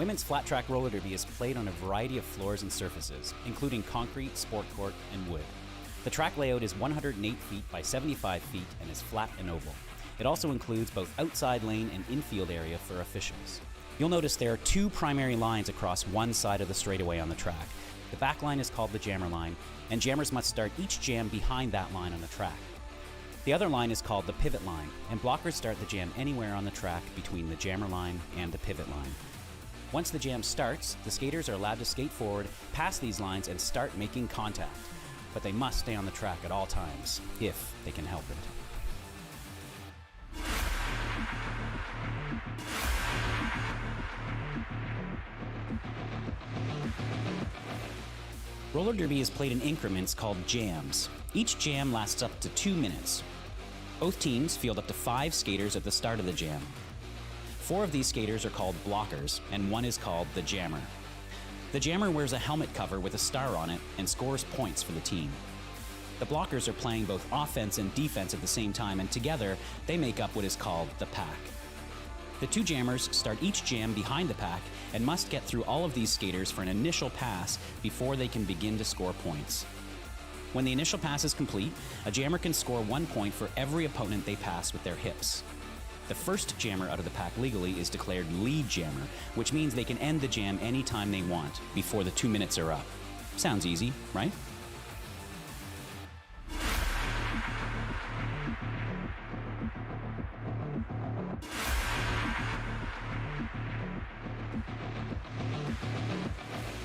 Women's flat track roller derby is played on a variety of floors and surfaces, including concrete, sport court, and wood. The track layout is 108 feet by 75 feet and is flat and oval. It also includes both outside lane and infield area for officials. You'll notice there are two primary lines across one side of the straightaway on the track. The back line is called the jammer line, and jammers must start each jam behind that line on the track. The other line is called the pivot line, and blockers start the jam anywhere on the track between the jammer line and the pivot line. Once the jam starts, the skaters are allowed to skate forward, pass these lines, and start making contact. But they must stay on the track at all times, if they can help it. Roller derby is played in increments called jams. Each jam lasts up to 2 minutes. Both teams field up to 5 skaters at the start of the jam. 4 of these skaters are called blockers, and 1 is called the jammer. The jammer wears a helmet cover with a star on it and scores points for the team. The blockers are playing both offense and defense at the same time, and together they make up what is called the pack. The 2 jammers start each jam behind the pack and must get through all of these skaters for an initial pass before they can begin to score points. When the initial pass is complete, a jammer can score 1 point for every opponent they pass with their hips. The first jammer out of the pack legally is declared lead jammer, which means they can end the jam anytime they want before the 2 minutes are up. Sounds easy, right?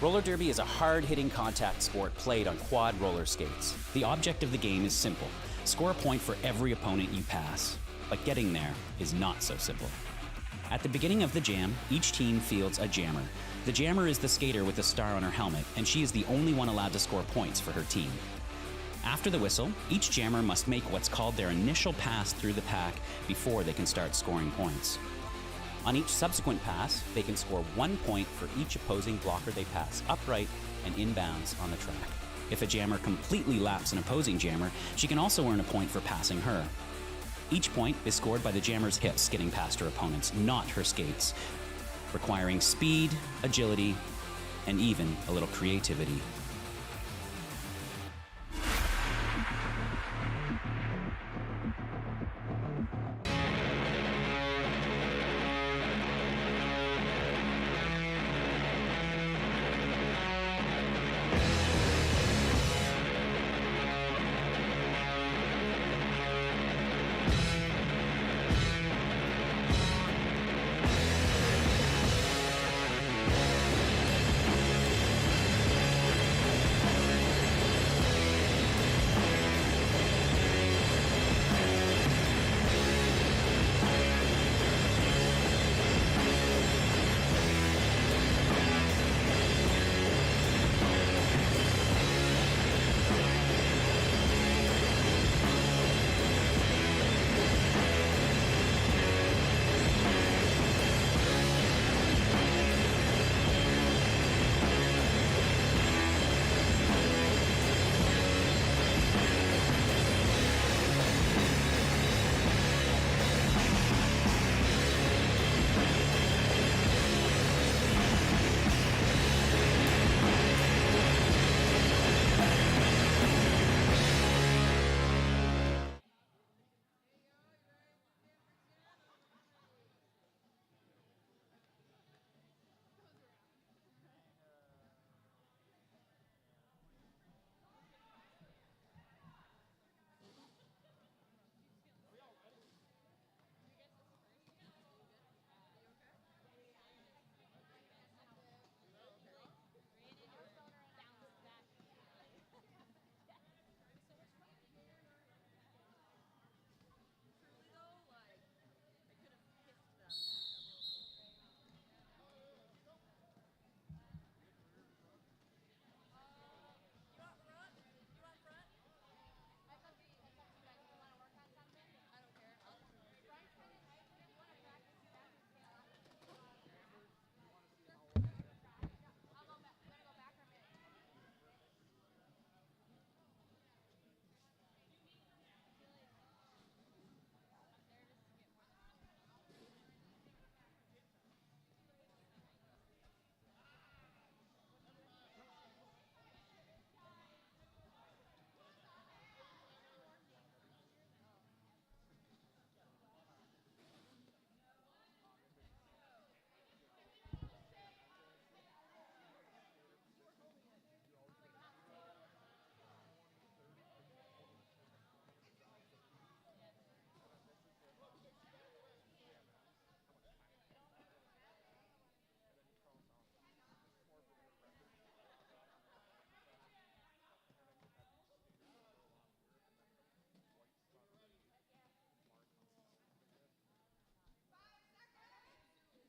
Roller derby is a hard-hitting contact sport played on quad roller skates. The object of the game is simple: score a point for every opponent you pass. But getting there is not so simple. At the beginning of the jam, each team fields a jammer. The jammer is the skater with the star on her helmet, and she is the only one allowed to score points for her team. After the whistle, each jammer must make what's called their initial pass through the pack before they can start scoring points. On each subsequent pass, they can score 1 point for each opposing blocker they pass upright and inbounds on the track. If a jammer completely laps an opposing jammer, she can also earn a point for passing her. Each point is scored by the jammer's hips getting past her opponents, not her skates, requiring speed, agility, and even a little creativity.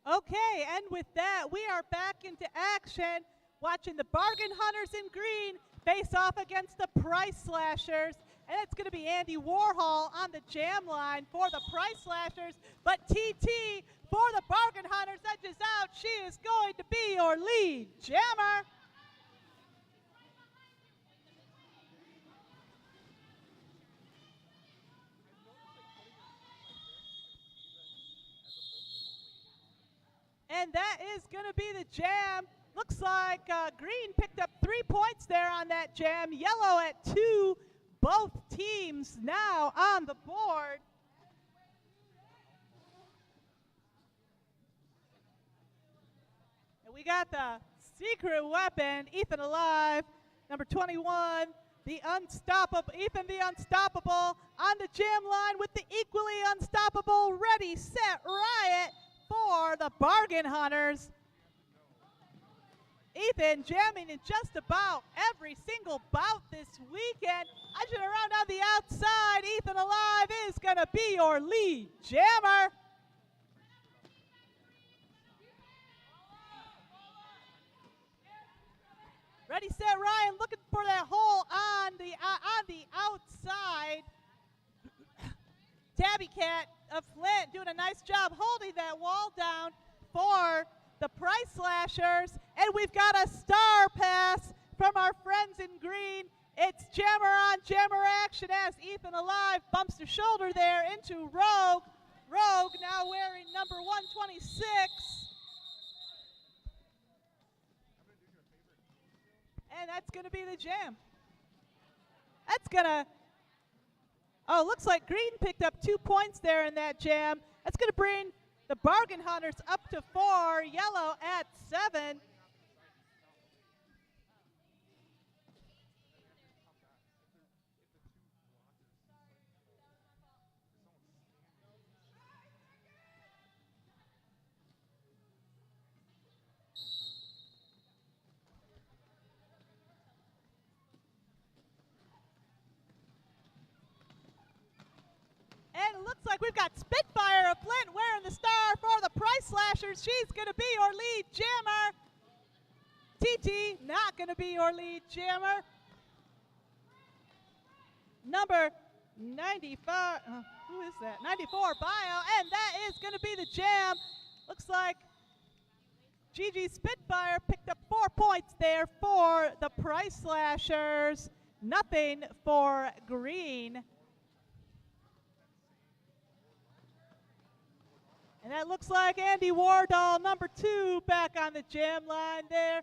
Okay, and with that, we are back into action, watching the Bargain Hunters in green face off against the Price Slashers. And it's going to be Andy Warhol on the jam line for the Price Slashers. But TT for the Bargain Hunters edges out. She is going to be your lead jammer. And that is going to be the jam. Looks like green picked up 3 points there on that jam. Yellow at 2. Both teams now on the board. And we got the secret weapon, Ethan Alive, number 21, the unstoppable, Ethan the Unstoppable on the jam line with the equally unstoppable Ready, Set, Riot for the Bargain Hunters. Ethan jamming in just about every single bout this weekend. Edging around on the outside, Ethan Alive is going to be your lead jammer. Ready, Set, Ryan looking for that hole on the outside. Tabby Cat of Flint doing a nice job holding that wall down for the Price Slashers. And we've got a star pass from our friends in green. It's jammer on jammer action as Ethan Alive bumps her shoulder there into Rogue. Rogue now wearing number 126. And that's going to be the jam. That's going to, oh, looks like green picked up 2 points there in that jam. That's going to bring the Bargain Hunters up to 4, yellow at 7. And it looks like we've got Spitfire of Flint wearing the star for the Price Slashers. She's going to be your lead jammer. TT not going to be your lead jammer. Number 95, who is that? 94 Bio, and that is going to be the jam. Looks like Gigi Spitfire picked up 4 points there for the Price Slashers. Nothing for green. And that looks like Andy Wardahl, number 2, back on the jam line there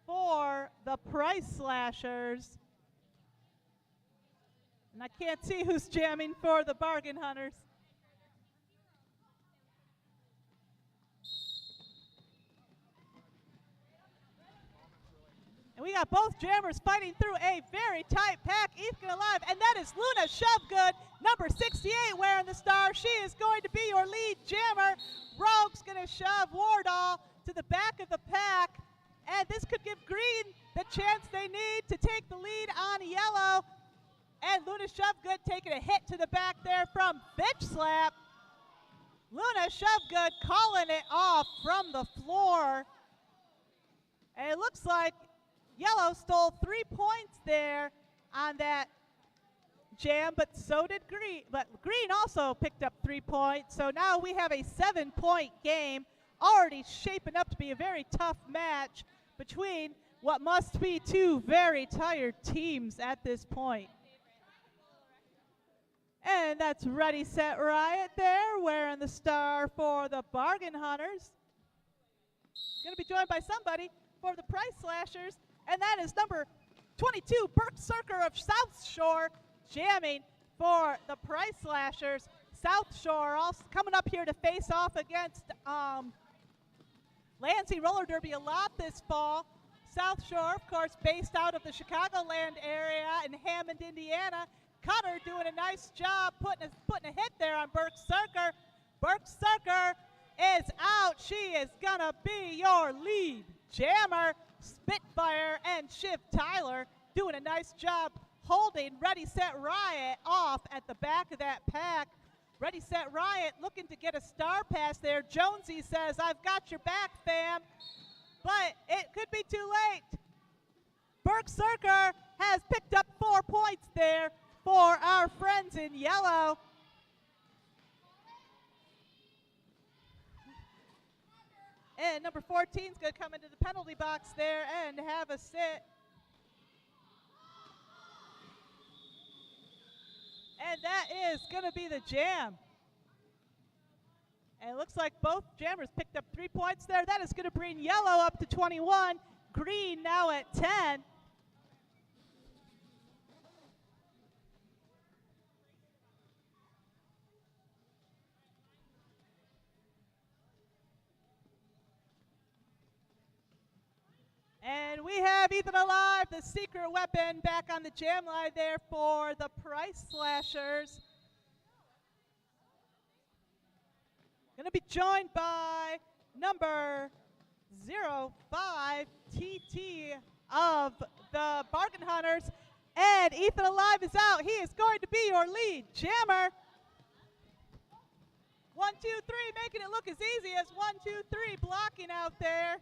for the Price Slashers. And I can't see who's jamming for the Bargain Hunters. And we got both jammers fighting through a very tight pack. Ethan Alive, and that is Luna Shovegood, number 68, wearing the star. She is going to be your lead jammer. Rogue's going to shove Wardahl to the back of the pack. And this could give green the chance they need to take the lead on yellow. And Luna Shovegood taking a hit to the back there from Bitch Slap. Luna Shovegood calling it off from the floor. And it looks like yellow stole 3 points there on that jam, but so did green. But green also picked up 3 points. So now we have a 7-point game, already shaping up to be a very tough match between what must be 2 very tired teams at this point. And that's Ready, Set, Riot there, wearing the star for the Bargain Hunters. Going to be joined by somebody for the Price Slashers, and that is number 22, Berserker of South Shore, jamming for the Price Slashers. South Shore also coming up here to face off against Lansing Roller Derby a lot this fall. South Shore, of course, based out of the Chicagoland area in Hammond, Indiana. Cutter doing a nice job putting a hit there on Berserker. Berserker is out. She is going to be your lead jammer. Spitfire and Shiv Tyler doing a nice job holding Ready, Set, Riot off at the back of that pack. Ready, Set, Riot looking to get a star pass there. Jonesy says, I've got your back, fam. But it could be too late. Berserker has picked up 4 points there for our friends in yellow. And number 14 is going to come into the penalty box there and have a sit. And that is going to be the jam. And it looks like both jammers picked up 3 points there. That is going to bring yellow up to 21. Green now at 10. And we have Ethan Alive, the secret weapon, back on the jam line there for the Price Slashers. Going to be joined by number 05, TT of the Bargain Hunters. And Ethan Alive is out. He is going to be your lead jammer. 1, 2, 3, making it look as easy as 1, 2, 3, blocking out there.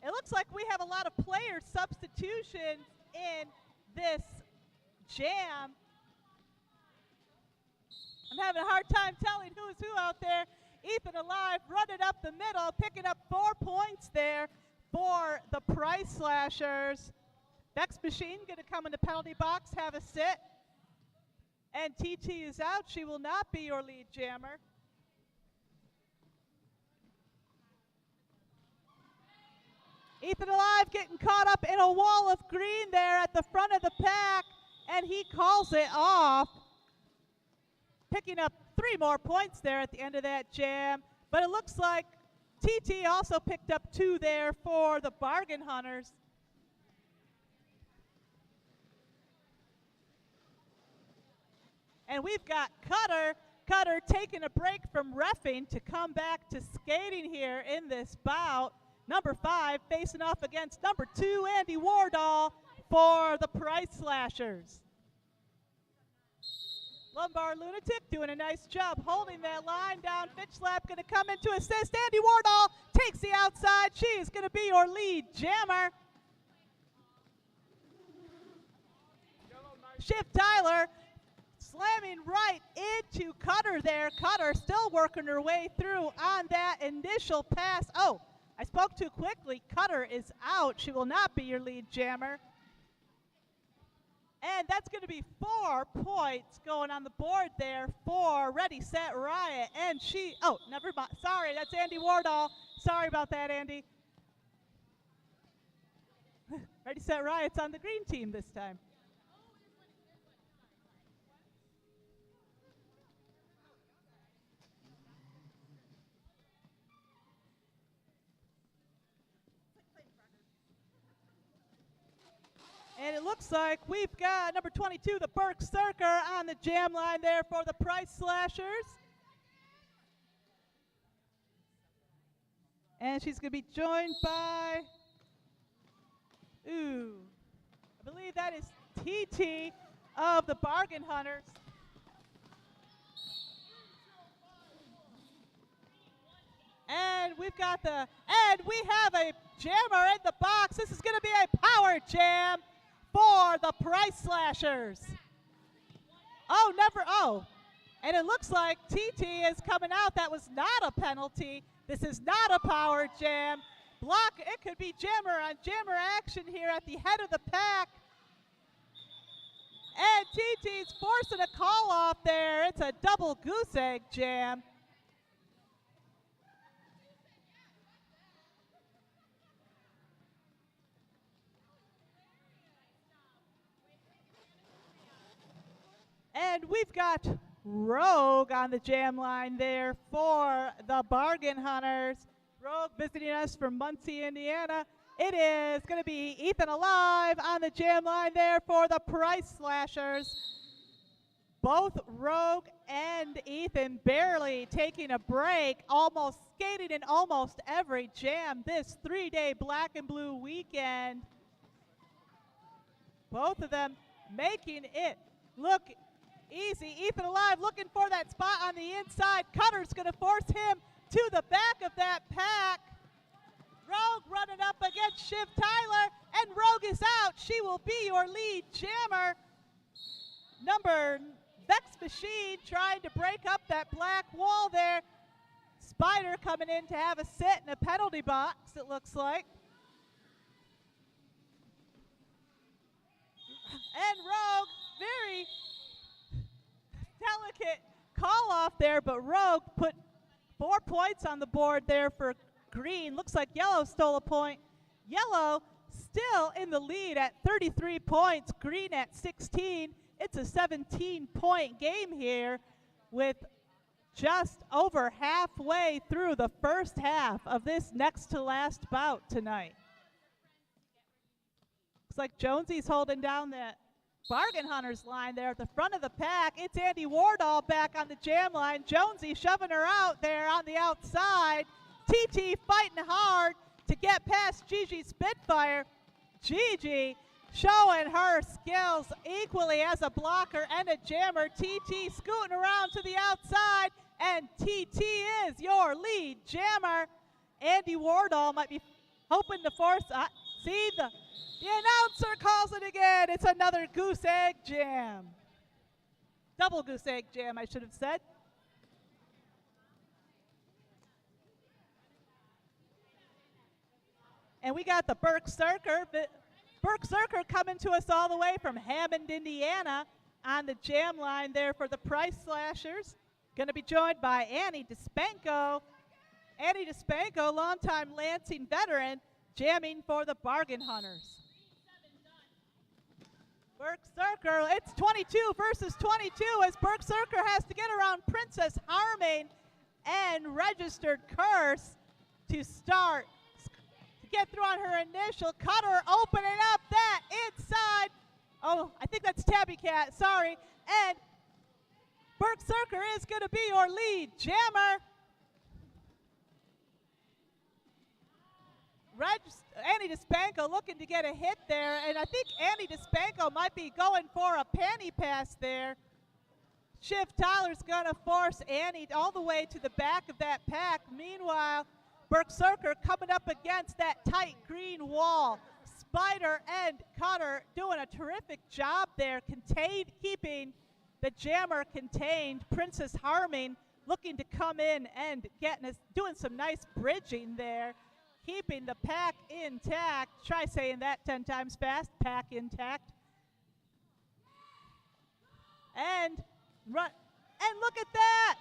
It looks like we have a lot of player substitutions in this jam. I'm having a hard time telling who's who out there. Ethan Alive running up the middle, picking up 4 points there for the Price Slashers. Vex Machine going to come in the penalty box, have a sit. And TT is out. She will not be your lead jammer. Ethan Alive getting caught up in a wall of green there at the front of the pack, and he calls it off. Picking up 3 more points there at the end of that jam. But it looks like TT also picked up 2 there for the Bargain Hunters. And we've got Cutter taking a break from reffing to come back to skating here in this bout. Number 5 facing off against number 2, Andy Wardall, for the Price Slashers. Lumbar Lunatic doing a nice job holding that line down. Fitchlap going to come in to assist. Andy Wardall takes the outside. She is going to be your lead jammer. Shift Tyler slamming right into Cutter there. Cutter still working her way through on that initial pass. Oh, I spoke too quickly. Cutter is out. She will not be your lead jammer. And that's going to be 4 points going on the board there for Ready, Set, Riot. And she, oh, never mind. Sorry, that's Andy Wardall. Sorry about that, Andy. Ready, Set, Riot's on the green team this time. And it looks like we've got number 22, the Berserker, on the jam line there for the Price Slashers. And she's going to be joined by, I believe that is TT of the Bargain Hunters. And we've got and we have a jammer in the box. This is going to be a power jam for the Price Slashers. And it looks like TT is coming out. That was not a penalty. This is not a power jam. Block, it could be jammer on jammer action here at the head of the pack. And TT's forcing a call off there. It's a double goose egg jam. And we've got Rogue on the jam line there for the Bargain Hunters. Rogue visiting us from Muncie, Indiana. It is going to be Ethan Alive on the jam line there for the Price Slashers. Both Rogue and Ethan barely taking a break, almost skating in almost every jam this 3-day black and blue weekend. Both of them making it look Easy. Ethan Alive looking for that spot on the inside. Cutter's going to force him to the back of that pack. Rogue running up against Shiv Tyler, and Rogue is out. She will be your lead jammer. Number Vex Machine trying to break up that black wall there. Spider coming in to have a sit in a penalty box, it looks like. And Rogue, very delicate call off there, but Rogue put 4 points on the board there for green. Looks like yellow stole a point. Yellow still in the lead at 33 points, green at 16. It's a 17-point game here with just over halfway through the first half of this next to last bout tonight. Looks like Jonesy's holding down that Bargain Hunters line there at the front of the pack. It's Andy Wardall back on the jam line. Jonesy shoving her out there on the outside. TT fighting hard to get past Gigi Spitfire. Gigi showing her skills equally as a blocker and a jammer. TT scooting around to the outside, and TT is your lead jammer. Andy Wardall might be hoping to force, see the announcer calls it again. It's another goose egg jam. Double goose egg jam, I should have said. And we got the Burke Circer. Burke Circer coming to us all the way from Hammond, Indiana on the jam line there for the Price Slashers. Going to be joined by Annie Despenko. Annie Despenko, longtime Lansing veteran, jamming for the Bargain Hunters. Burke Circer, it's 22 versus 22 as Burke Circer has to get around Princess Harming and Registered Curse to start. To get through on her initial cutter, opening up that inside. Oh, I think that's Tabby Cat, sorry. And Burke Circer is going to be your lead jammer. Annie Despenko looking to get a hit there, and I think Annie Despenko might be going for a panty pass there. Shiv Tyler's going to force Annie all the way to the back of that pack. Meanwhile, Burke Circer coming up against that tight green wall. Spider and Cutter doing a terrific job there, keeping the jammer contained. Princess Harming looking to come in and doing some nice bridging there, keeping the pack intact. Try saying that 10 times fast. Pack intact. And look at that.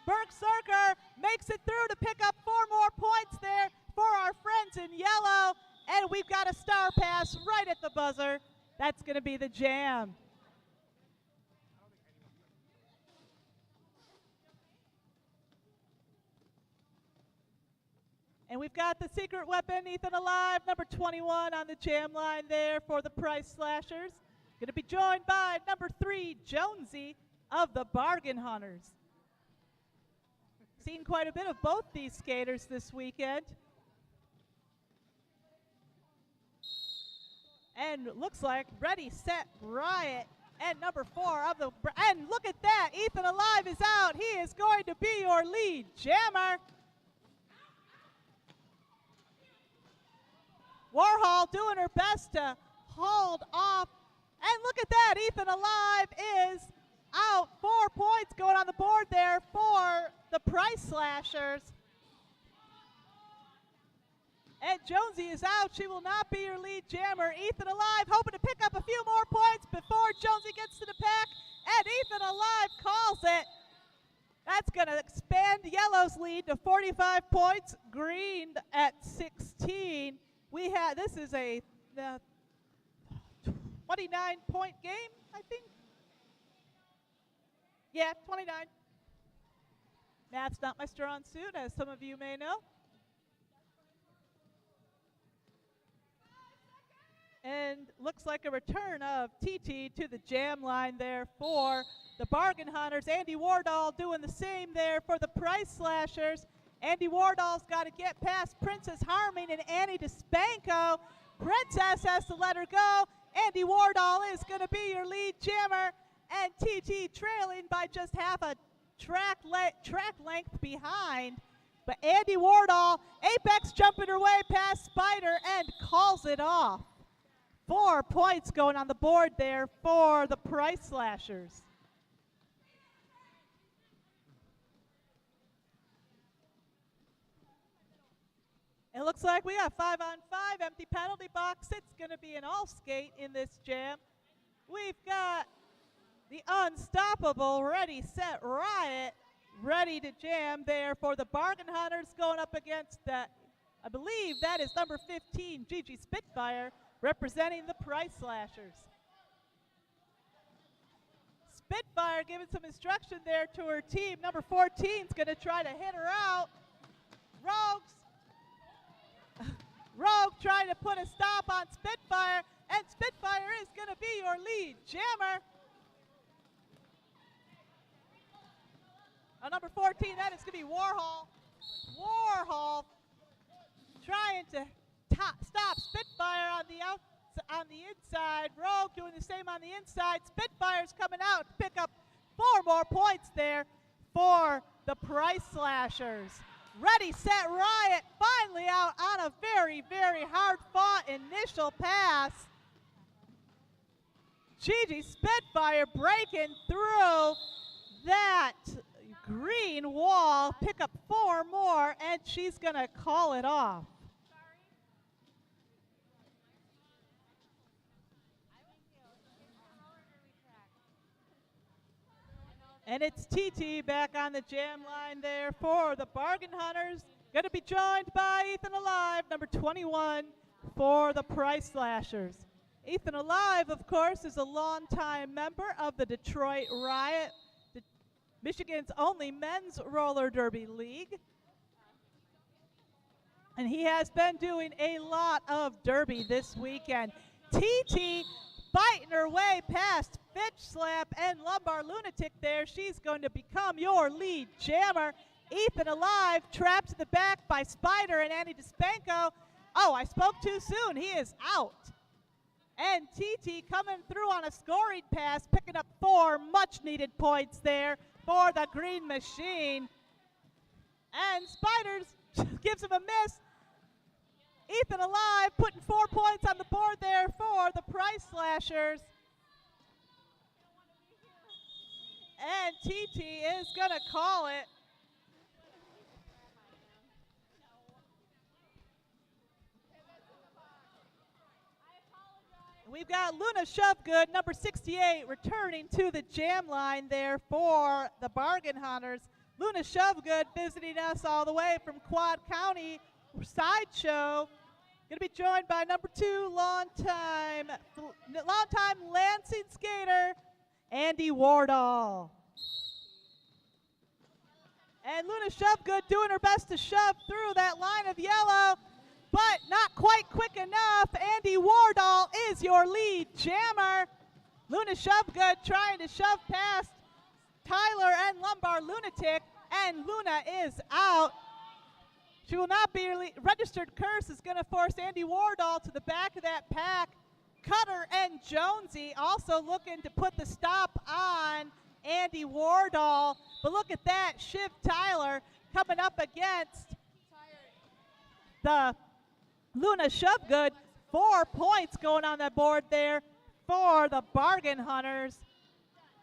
Burke Circer makes it through to pick up 4 more points there for our friends in yellow. And we've got a star pass right at the buzzer. That's going to be the jam. And we've got the secret weapon, Ethan Alive, number 21 on the jam line there for the Price Slashers. Going to be joined by number 3, Jonesy of the Bargain Hunters. Seen quite a bit of both these skaters this weekend. And looks like Ready, Set, Riot, and number 4 of the, and look at that, Ethan Alive is out. He is going to be your lead jammer. Warhol doing her best to hold off. And look at that, Ethan Alive is out. 4 points going on the board there for the Price Slashers. And Jonesy is out. She will not be your lead jammer. Ethan Alive hoping to pick up a few more points before Jonesy gets to the pack. And Ethan Alive calls it. That's going to expand yellow's lead to 45 points. Green at 16. This is a 29-point game, I think. Yeah, 29. Math's not my strong suit, as some of you may know. And looks like a return of TT to the jam line there for the Bargain Hunters. Andy Wardall doing the same there for the Price Slashers. Andy Wardall's got to get past Princess Harming and Annie Despenko. Princess has to let her go. Andy Wardall is going to be your lead jammer. and TT trailing by just half a track length behind. But Andy Wardall, Apex jumping her way past Spider and calls it off. 4 points going on the board there for the Price Slashers. It looks like we got 5-on-5, empty penalty box. It's going to be an all skate in this jam. We've got the unstoppable Ready, Set, Riot ready to jam there for the Bargain Hunters, going up against, I believe that is number 15, Gigi Spitfire, representing the Price Slashers. Spitfire giving some instruction there to her team. Number 14 is going to try to hit her out. Rogue trying to put a stop on Spitfire, and Spitfire is going to be your lead jammer. Number 14, that is going to be Warhol. Warhol trying to stop Spitfire on the inside. Rogue doing the same on the inside. Spitfire's coming out to pick up 4 more points there for the Price Slashers. Ready, Set, Riot finally out on a very, very hard-fought initial pass. Gigi Spitfire breaking through that green wall, pick up 4 more, and she's going to call it off. And it's TT back on the jam line there for the Bargain Hunters. Going to be joined by Ethan Alive, number 21, for the Price Slashers. Ethan Alive, of course, is a longtime member of the Detroit Riot, Michigan's only men's roller derby league. And he has been doing a lot of derby this weekend. TT fighting her way past Fitch Slap and Lumbar Lunatic there. She's going to become your lead jammer. Ethan Alive trapped to the back by Spider and Annie Despenko. Oh, I spoke too soon. He is out. And TT coming through on a scoring pass, picking up 4 much-needed points there for the Green Machine. And Spiders gives him a miss. Ethan Alive putting 4 points on the board there for the Price Slashers. And TT is going to call it. We've got Luna Shovegood, number 68, returning to the jam line there for the Bargain Hunters. Luna Shovegood visiting us all the way from Quad County Sideshow. Going to be joined by number 2, longtime Lansing skater, Andy Wardall. And Luna Shovegood doing her best to shove through that line of yellow, but not quite quick enough. Andy Wardall is your lead jammer. Luna Shovegood trying to shove past Tyler and Lumbar Lunatic, and Luna is out. She will not be registered. Curse is going to force Andy Wardall to the back of that pack. Cutter and Jonesy also looking to put the stop on Andy Wardall. But look at that, Shiv Tyler coming up against the Luna Shovegood. 4 points going on the board there for the Bargain Hunters.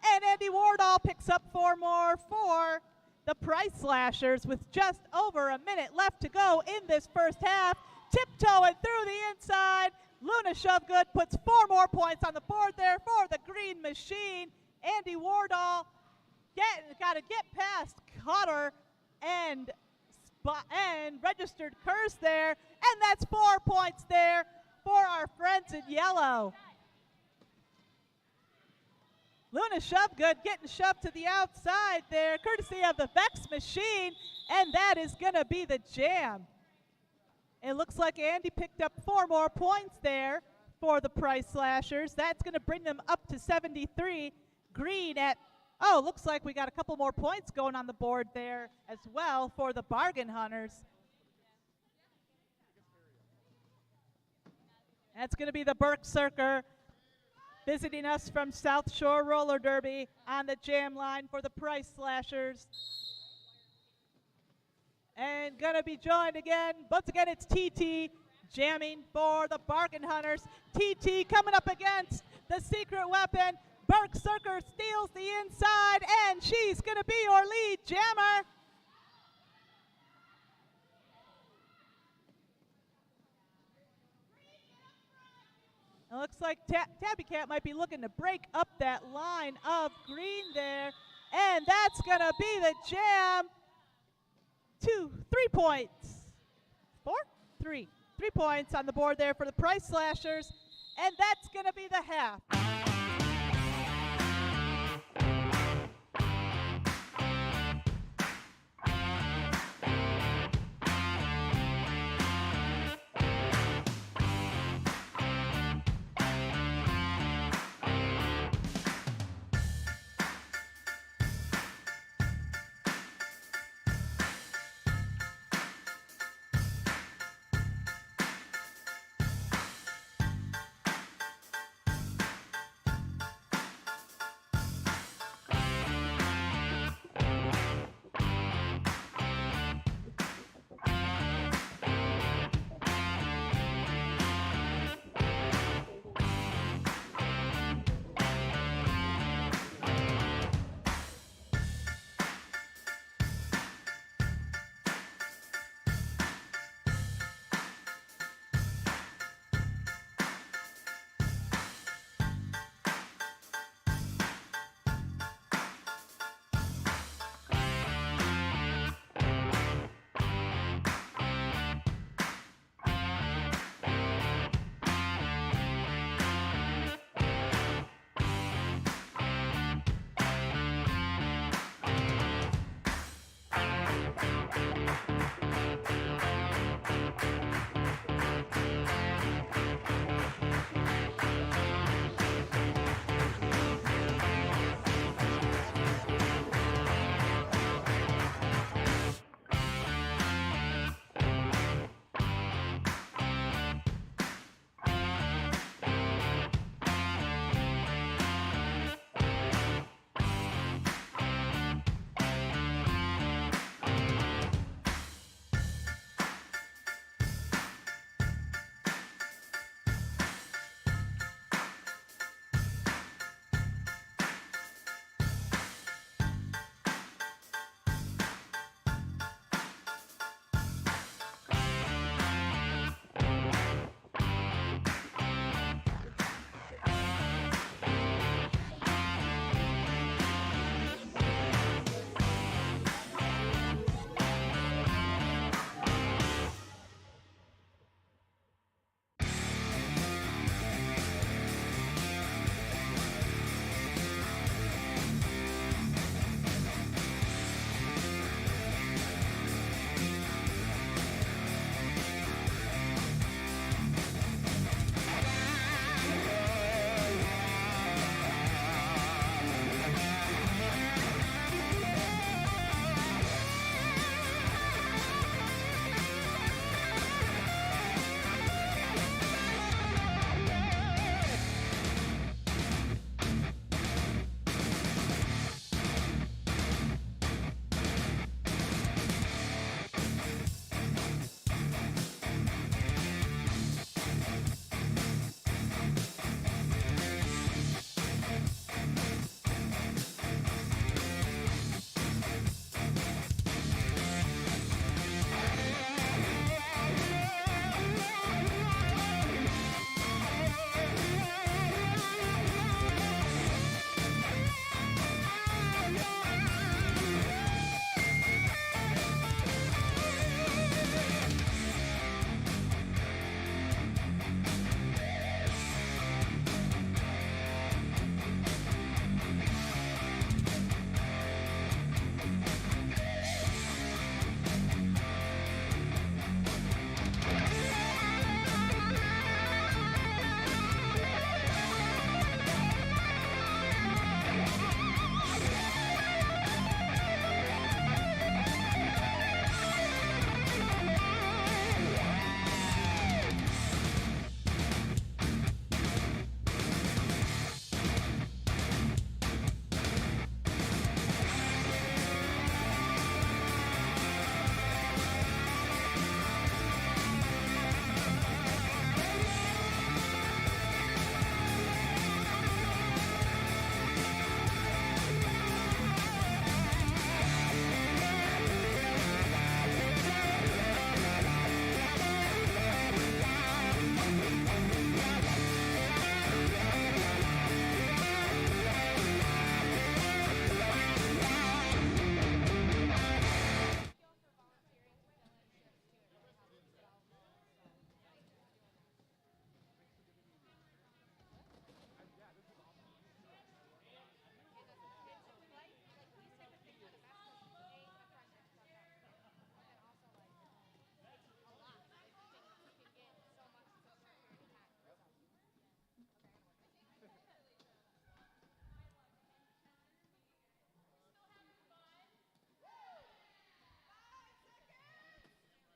And Andy Wardall picks up 4 more for the Price Slashers with just over a minute left to go in this first half. Tiptoeing through the inside. Luna Shovegood puts 4 more points on the board there for the Green Machine. Andy Wardall got to get past Cutter and registered Curse there. And that's 4 points there for our friends in yellow. Luna Shovegood getting shoved to the outside there, courtesy of the Vex Machine, and that is going to be the jam. It looks like Andy picked up 4 more points there for the Price Slashers. That's going to bring them up to 73. Green at, looks like we got a couple more points going on the board there as well for the Bargain Hunters. That's going to be the Berserker. visiting us from South Shore Roller Derby on the jam line for the Price Slashers. And gonna be joined again, once again it's TT jamming for the Bargain Hunters. TT coming up against the Secret Weapon. Berserker steals the inside, and she's gonna be your lead jammer. It looks like Tabby Cat might be looking to break up that line of green there, and that's gonna be the jam. 3 points. 4? 3. 3 points on the board there for the Price Slashers, and that's gonna be the half.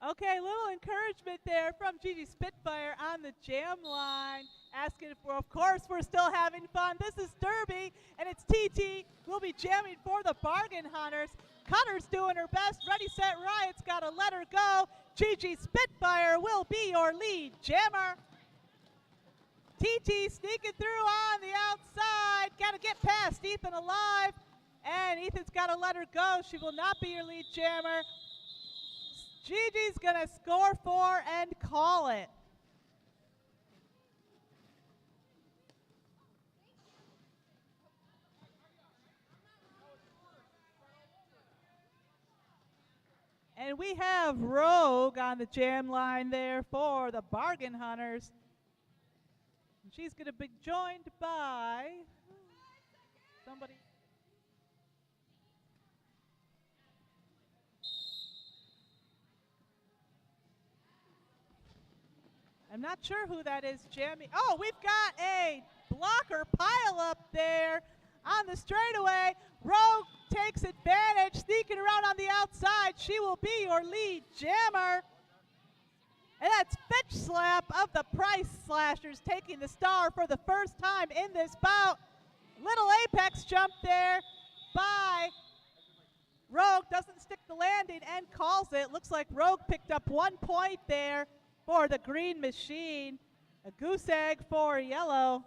Okay, little encouragement there from Gigi Spitfire on the jam line. Asking for, of course, we're still having fun. This is Derby, and it's TT. We'll be jamming for the Bargain Hunters. Cutter's doing her best. Ready, Set, Riot's got to let her go. Gigi Spitfire will be your lead jammer. TT sneaking through on the outside. Got to get past Ethan Alive, and Ethan's got to let her go. She will not be your lead jammer. Gigi's going to score for and call it. And we have Rogue on the jam line there for the Bargain Hunters. She's going to be joined by somebody. I'm not sure who that is jamming. Oh, we've got a blocker pile up there on the straightaway. Rogue takes advantage, sneaking around on the outside. She will be your lead jammer. And that's Fetch Slap of the Price Slashers taking the star for the first time in this bout. Little apex jump there by Rogue. Doesn't stick the landing and calls it. Looks like Rogue picked up 1 point there for the Green Machine. A goose egg for yellow.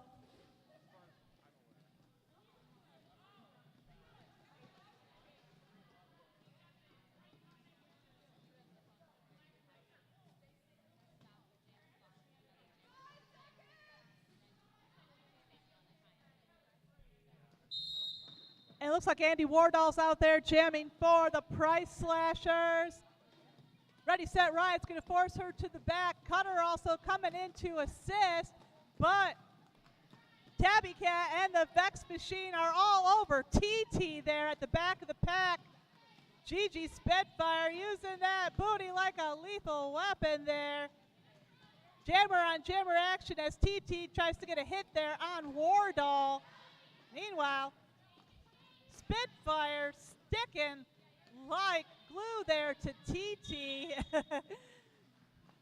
And it looks like Andy Wardall's out there jamming for the Price Slashers. Ready, Set, Riot's going to force her to the back. Cutter also coming in to assist, but Tabby Cat and the Vex Machine are all over TT there at the back of the pack. Gigi Spitfire using that booty like a lethal weapon there. Jammer on jammer action as TT tries to get a hit there on Wardall. Meanwhile, Spitfire sticking like glue there to TT.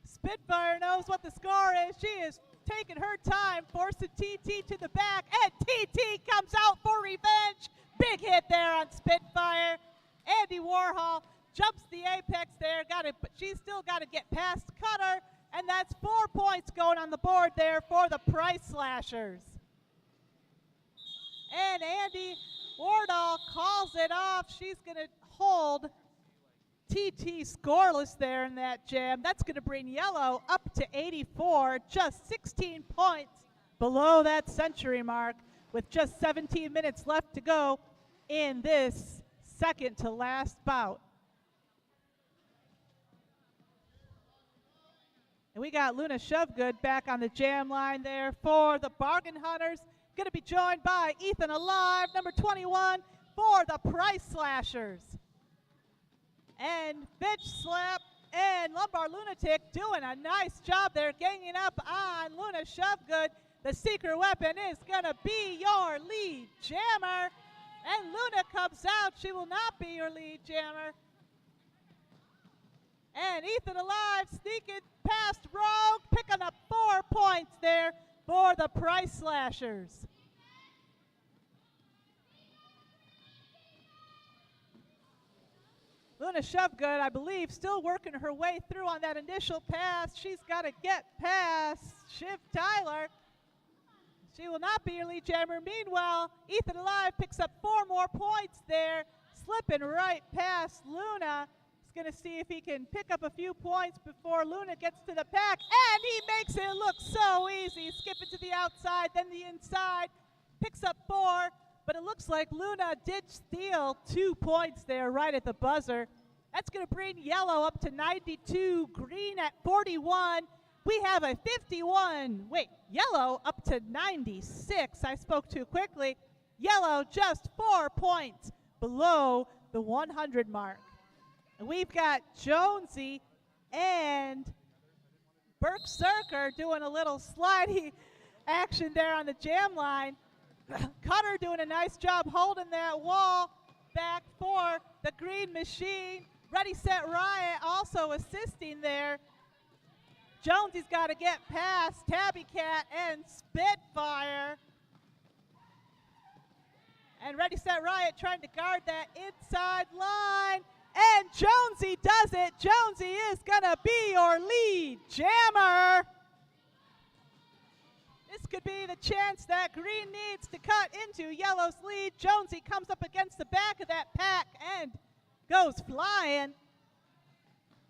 Spitfire knows what the score is. She is taking her time, forcing TT to the back, and TT comes out for revenge. Big hit there on Spitfire. Andy Warhol jumps the apex there, but she's still got to get past Cutter, and that's 4 points going on the board there for the Price Slashers. And Andy Wardall calls it off. She's going to hold TT scoreless there in that jam. That's going to bring yellow up to 84, just 16 points below that century mark with just 17 minutes left to go in this second to last bout. And we got Luna Shovegood back on the jam line there for the Bargain Hunters. Going to be joined by Ethan Alive, number 21, for the Price Slashers. And Bitch Slap and Lumbar Lunatic doing a nice job there, ganging up on Luna Shovegood. The secret weapon is going to be your lead jammer. And Luna comes out. She will not be your lead jammer. And Ethan Alive sneaking past Rogue, picking up 4 points there for the Price Slashers. Luna Shovegood, I believe, still working her way through on that initial pass. She's got to get past Shiv Tyler. She will not be your lead jammer. Meanwhile, Ethan Alive picks up 4 more points there, slipping right past Luna. He's going to see if he can pick up a few points before Luna gets to the pack, and he makes it look so easy. Skipping to the outside, then the inside, picks up 4, but it looks like Luna did steal 2 points there right at the buzzer. That's going to bring yellow up to 92, green at 41. We have a 51, yellow up to 96. I spoke too quickly. Yellow just 4 points below the 100 mark. And we've got Jonesy and Berserker doing a little slidey action there on the jam line. Cutter doing a nice job holding that wall back for the Green Machine. Ready, Set, Riot also assisting there. Jonesy's got to get past Tabby Cat and Spitfire. And Ready, Set, Riot trying to guard that inside line. And Jonesy does it. Jonesy is going to be your lead jammer. This could be the chance that green needs to cut into yellow's lead. Jonesy comes up against the back of that pack and goes flying.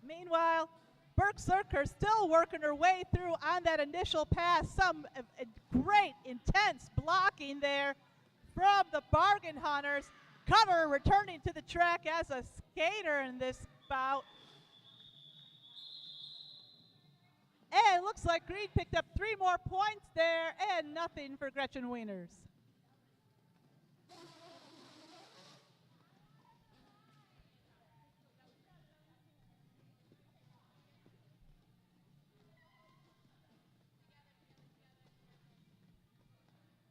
Meanwhile, Berserker still working her way through on that initial pass. Some great, intense blocking there from the Bargain Hunters. Cutter returning to the track as a skater in this bout. And it looks like green picked up 3 more points there and nothing for Gretchen Wieners.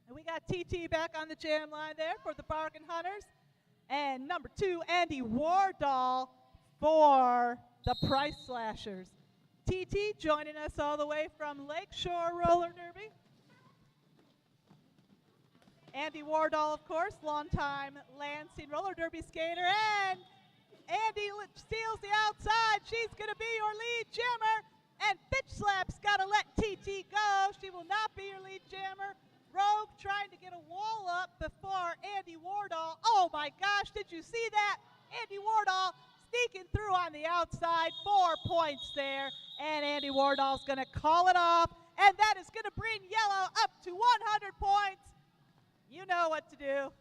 And we got TT back on the jam line there for the Bargain Hunters. And number 2, Andy Wardall for the Price Slashers. TT joining us all the way from Lakeshore Roller Derby. Andy Wardall, of course, longtime Lansing Roller Derby skater. And Andy steals the outside. She's going to be your lead jammer. And Bitch Slap's got to let TT go. She will not be your lead jammer. Rogue trying to get a wall up before Andy Wardall. Oh my gosh, did you see that? Andy Wardall sneaking through on the outside. 4 points there. And Andy Wardall's going to call it off. And that is going to bring yellow up to 100 points. You know what to do.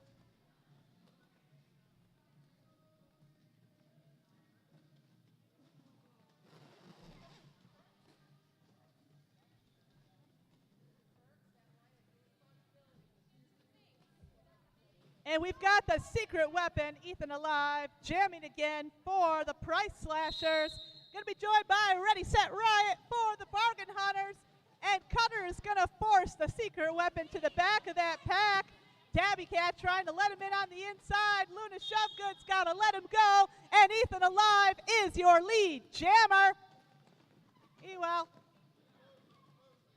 And we've got the secret weapon, Ethan Alive, jamming again for the Price Slashers. Going to be joined by Ready, Set, Riot for the Bargain Hunters. And Cutter is going to force the secret weapon to the back of that pack. Tabby Cat trying to let him in on the inside. Luna Shovegood's got to let him go. And Ethan Alive is your lead jammer. Well,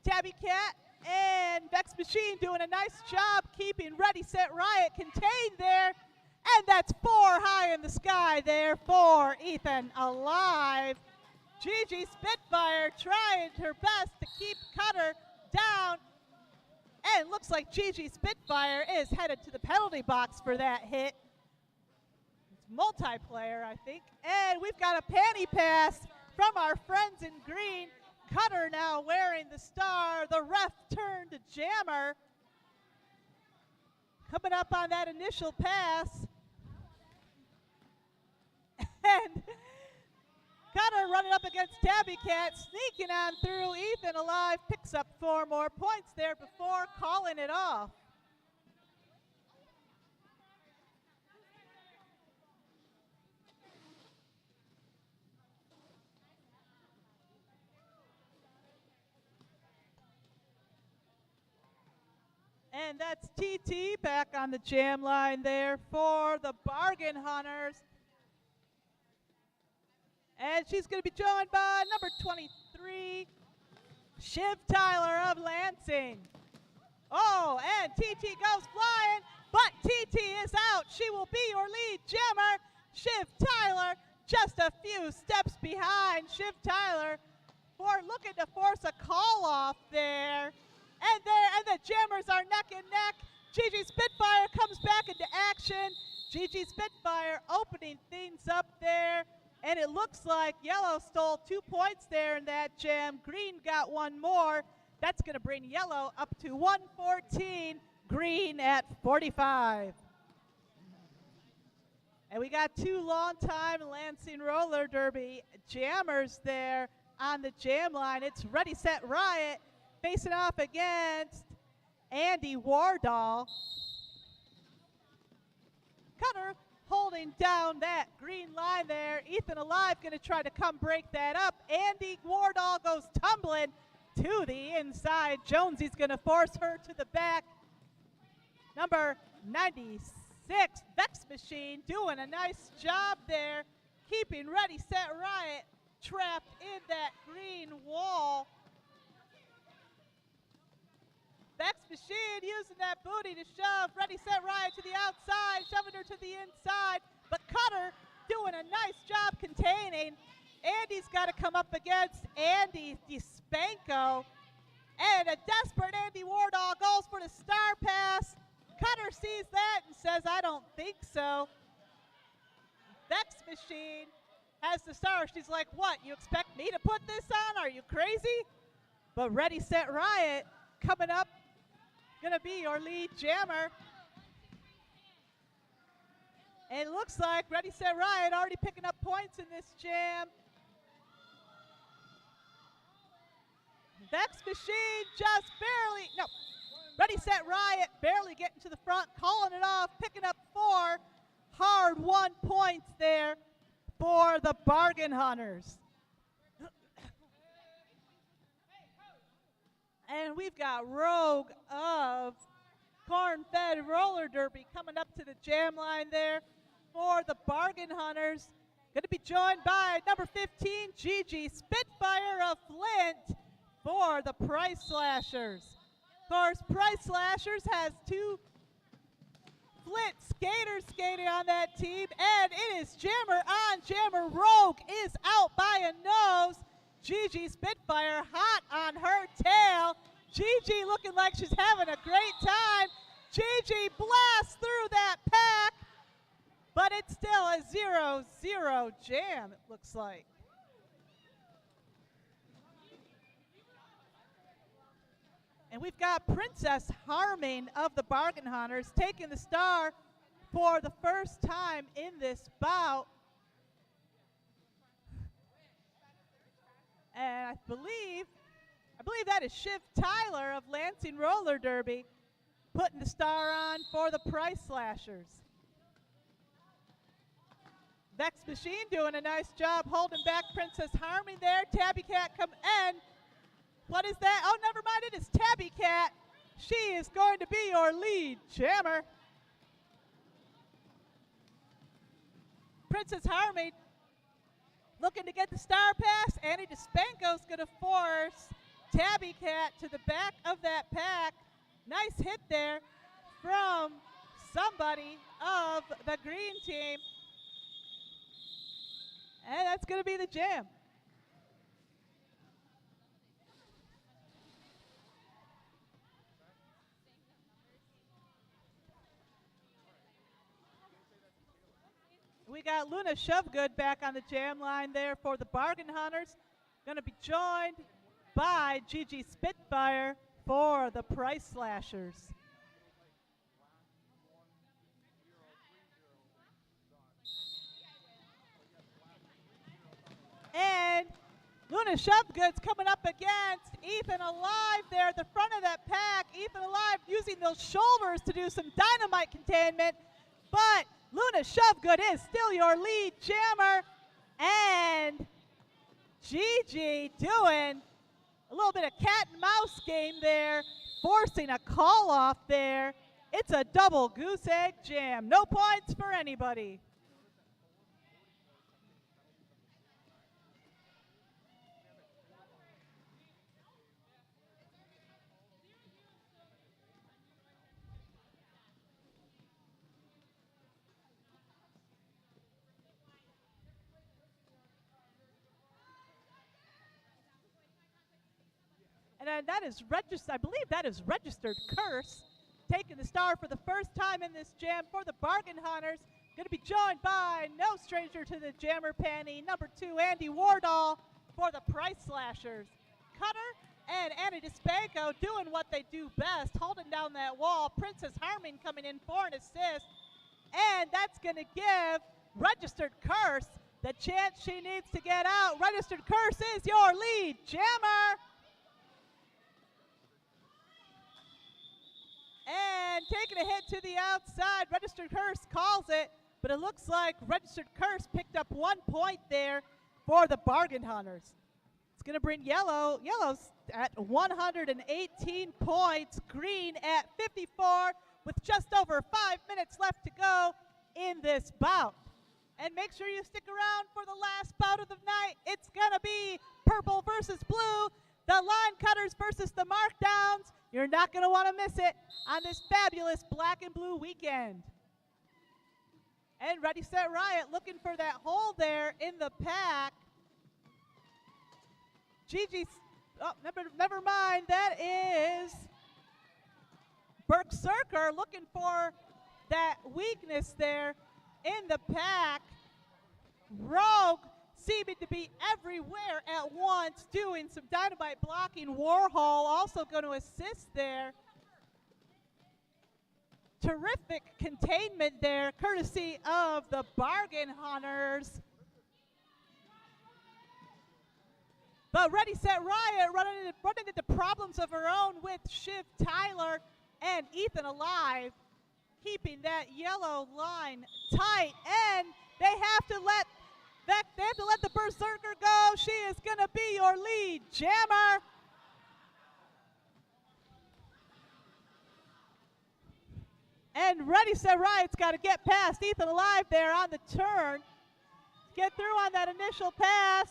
Tabby Cat and Vex Machine doing a nice job keeping Ready, Set, Riot contained there. And that's 4 high in the sky there for Ethan Alive. Gigi Spitfire trying her best to keep Cutter down. And it looks like Gigi Spitfire is headed to the penalty box for that hit. It's multiplayer, I think. And we've got a panty pass from our friends in green. Cutter now wearing the star. The ref turned to jammer. Coming up on that initial pass. And Cutter running up against Tabby Cat, sneaking on through. Ethan Alive picks up 4 more points there before calling it off. And that's TT back on the jam line there for the Bargain Hunters. And she's going to be joined by number 23, Shiv Tyler of Lansing. Oh, and TT goes flying, but TT is out. She will be your lead jammer. Shiv Tyler just a few steps behind. Shiv Tyler looking to force a call off there. And the jammers are neck and neck. Gigi Spitfire comes back into action. Gigi Spitfire opening things up there. And it looks like yellow stole 2 points there in that jam. Green got 1 more. That's going to bring yellow up to 114. Green at 45. And we got 2 longtime Lansing Roller Derby jammers there on the jam line. It's Ready, Set, Riot facing off against Andy Wardall. Cutter holding down that green line there. Ethan Alive going to try to come break that up. Andy Wardall goes tumbling to the inside. Jonesy's going to force her to the back. Number 96, Vex Machine, doing a nice job there, keeping Ready, Set, Riot trapped in that green wall. Vex Machine using that booty to shove Ready, Set, Riot to the outside, shoving her to the inside. But Cutter doing a nice job containing. Andy's got to come up against Andy DeSpanko. And a desperate Andy Wardall goes for the star pass. Cutter sees that and says, I don't think so. Vex Machine has the star. She's like, what, you expect me to put this on? Are you crazy? But Ready, Set, Riot coming up, gonna be your lead jammer. And it looks like Ready, Set, Riot already picking up points in this jam. Vex Machine just barely, no. Ready, Set, Riot barely getting to the front, calling it off, picking up 4 hard-won points there for the Bargain Hunters. And we've got Rogue of Corn-Fed Roller Derby coming up to the jam line there for the Bargain Hunters. Going to be joined by number 15, Gigi Spitfire of Flint for the Price Slashers. Of course, Price Slashers has 2 Flint skaters skating on that team, and it is jammer on jammer. Rogue is out by a nose. Gigi Spitfire hot on her tail. Gigi looking like she's having a great time. Gigi blasts through that pack, but it's still a 0-0 jam, it looks like. And we've got Princess Harming of the Bargain Hunters taking the star for the first time in this bout. And I believe that is Shiv Tyler of Lansing Roller Derby putting the star on for the Price Slashers. Vex Machine doing a nice job holding back Princess Harming there. Tabby Cat come in. What is that? Oh, never mind, it is Tabby Cat. She is going to be your lead jammer. Princess Harming looking to get the star pass. Andy DeSpanko's going to force Tabby Cat to the back of that pack. Nice hit there from somebody of the green team. And that's going to be the jam. We got Luna Shovegood back on the jam line there for the Bargain Hunters. Going to be joined by Gigi Spitfire for the Price Slashers. And Luna Shovegood's coming up against Ethan Alive there at the front of that pack. Ethan Alive using those shoulders to do some dynamite containment, but Luna Shovegood is still your lead jammer. And Gigi doing a little bit of cat and mouse game there, forcing a call off there. It's a double goose egg jam. No points for anybody. And that is registered, I believe that is Registered Curse, taking the star for the first time in this jam for the Bargain Hunters. Going to be joined by no stranger to the jammer panty, number 2, Andy Wardall for the Price Slashers. Cutter and Andy DeSpanko doing what they do best, holding down that wall. Princess Harming coming in for an assist. And that's going to give Registered Curse the chance she needs to get out. Registered Curse is your lead jammer. And taking a hit to the outside, Registered Curse calls it, but it looks like Registered Curse picked up 1 point there for the Bargain Hunters. It's going to bring Yellow's at 118 points, Green at 54 with just over 5 minutes left to go in this bout. And make sure you stick around for the last bout of the night. It's going to be purple versus blue, the line cutters versus the markdowns. You're not going to want to miss it on this fabulous black and blue weekend. And Ready, Set, Riot looking for that hole there in the pack. Gigi's, oh, never mind. That is Berserker looking for that weakness there in the pack. Rogue seeming to be everywhere at once, doing some dynamite blocking. Warhol also going to assist there. Terrific containment there, courtesy of the Bargain Hunters. But Ready, Set, Riot running into problems of her own with Shiv Tyler and Ethan Alive, keeping that yellow line tight, and they have to let the Berserker go. She is going to be your lead jammer. And Ready, Set, Riot's got to get past Ethan Alive there on the turn. Get through on that initial pass.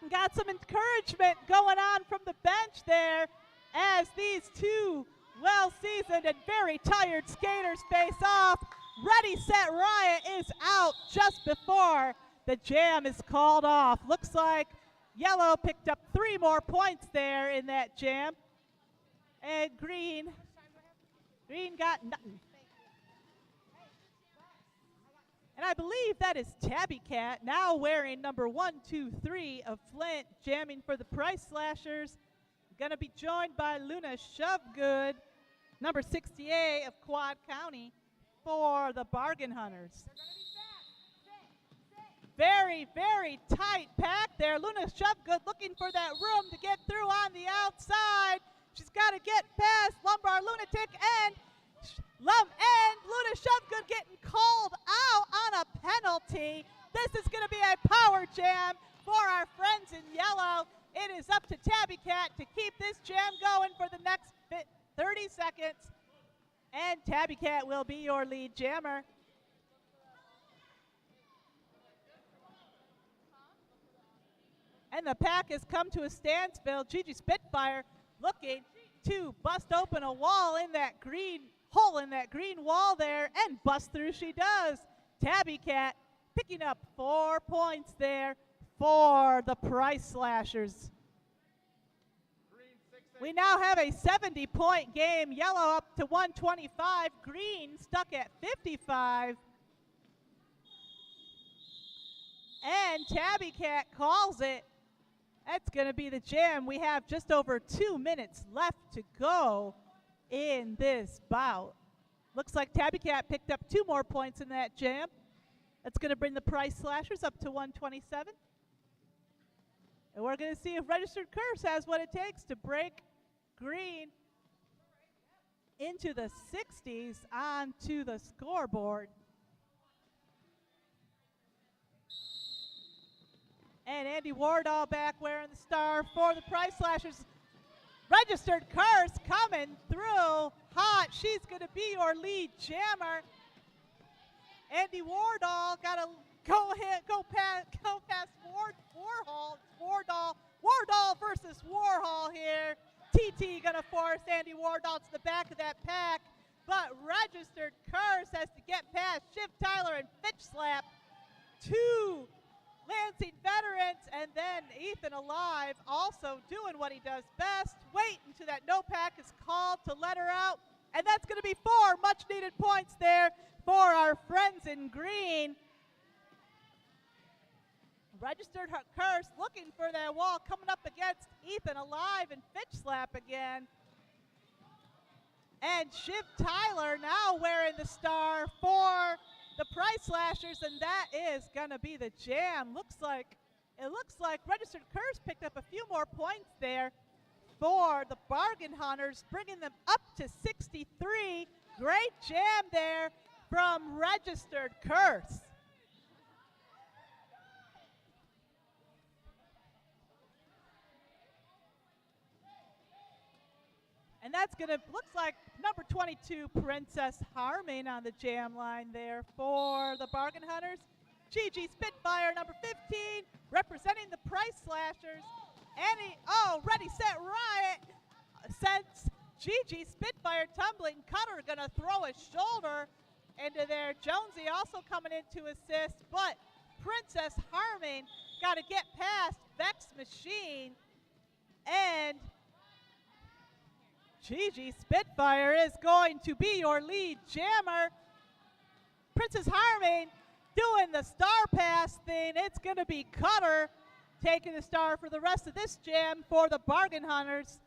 Got some encouragement going on from the bench there as these two well-seasoned and very tired skaters face off. Ready, Set, Riot is out just before the jam is called off. Looks like yellow picked up 3 more points there in that jam. And green got nothing. And I believe that is Tabby Cat, now wearing number 123 of Flint, jamming for the Price Slashers. Going to be joined by Luna Shovegood, number 68 of Quad County, for the Bargain Hunters. Very, very tight pack there. Luna Shovegood looking for that room to get through on the outside. She's got to get past Lumbar Lunatic and Luna Shovegood getting called out on a penalty. This is going to be a power jam for our friends in yellow. It is up to Tabby Cat to keep this jam going for the next 30 seconds. And Tabby Cat will be your lead jammer. And the pack has come to a standstill. Gigi Spitfire looking to bust open a wall in that green hole in that green wall there, and bust through she does. Tabby Cat picking up 4 points there for the Price Slashers. We now have a 70-point game. Yellow up to 125. Green stuck at 55. And Tabby Cat calls it. That's going to be the jam. We have just over 2 minutes left to go in this bout. Looks like Tabby Cat picked up 2 more points in that jam. That's going to bring the Price Slashers up to 127. And we're going to see if Registered Curse has what it takes to break green into the 60s onto the scoreboard. And Andy Wardall back wearing the star for the Price Slashers. Registered Curse coming through hot. She's going to be your lead jammer. Andy Wardall got to go past Warhol. Wardall versus Warhol here. TT going to force Andy Wardall to the back of that pack. But Registered Curse has to get past Shiv Tyler and Fitch Slap. 2 Lansing veterans, and then Ethan Alive also doing what he does best, wait until that no pack is called to let her out, and that's going to be 4 much needed points there for our friends in green. Registered Curse looking for that wall, coming up against Ethan Alive and Fitch Slap again. And Shiv Tyler now wearing the star for the Price Slashers, and that is going to be the jam. It looks like Registered Curse picked up a few more points there for the Bargain Hunters, bringing them up to 63. Great jam there from Registered Curse. And that's going to, looks like number 22, Princess Harming on the jam line there for the Bargain Hunters. Gigi Spitfire, number 15, representing the Price Slashers. Ready, Set, Riot sends Gigi Spitfire tumbling. Cutter going to throw his shoulder into there. Jonesy also coming in to assist, but Princess Harming got to get past Vex Machine, and Gigi Spitfire is going to be your lead jammer. Princess Harming doing the star pass thing. It's going to be Cutter taking the star for the rest of this jam for the Bargain Hunters.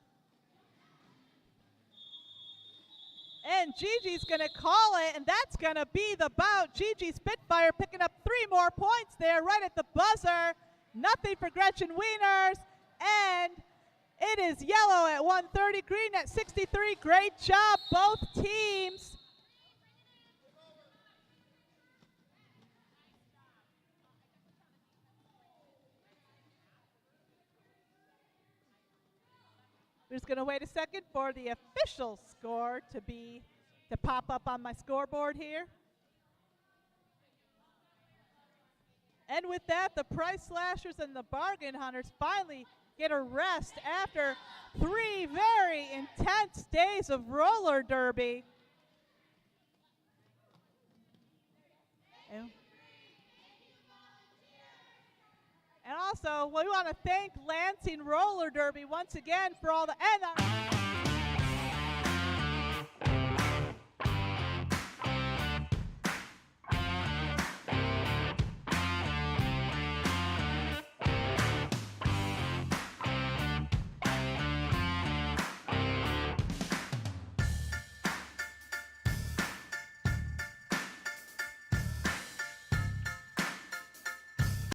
And Gigi's going to call it, and that's going to be the bout. Gigi Spitfire picking up 3 more points there right at the buzzer. Nothing for Gretchen Wieners, and it is yellow at 130, green at 63. Great job, both teams. We're just going to wait a second for the official score to pop up on my scoreboard here. And with that, the Price Slashers and the Bargain Hunters finally get a rest after 3 very intense days of roller derby. And also, we want to thank Lansing Roller Derby once again for all the,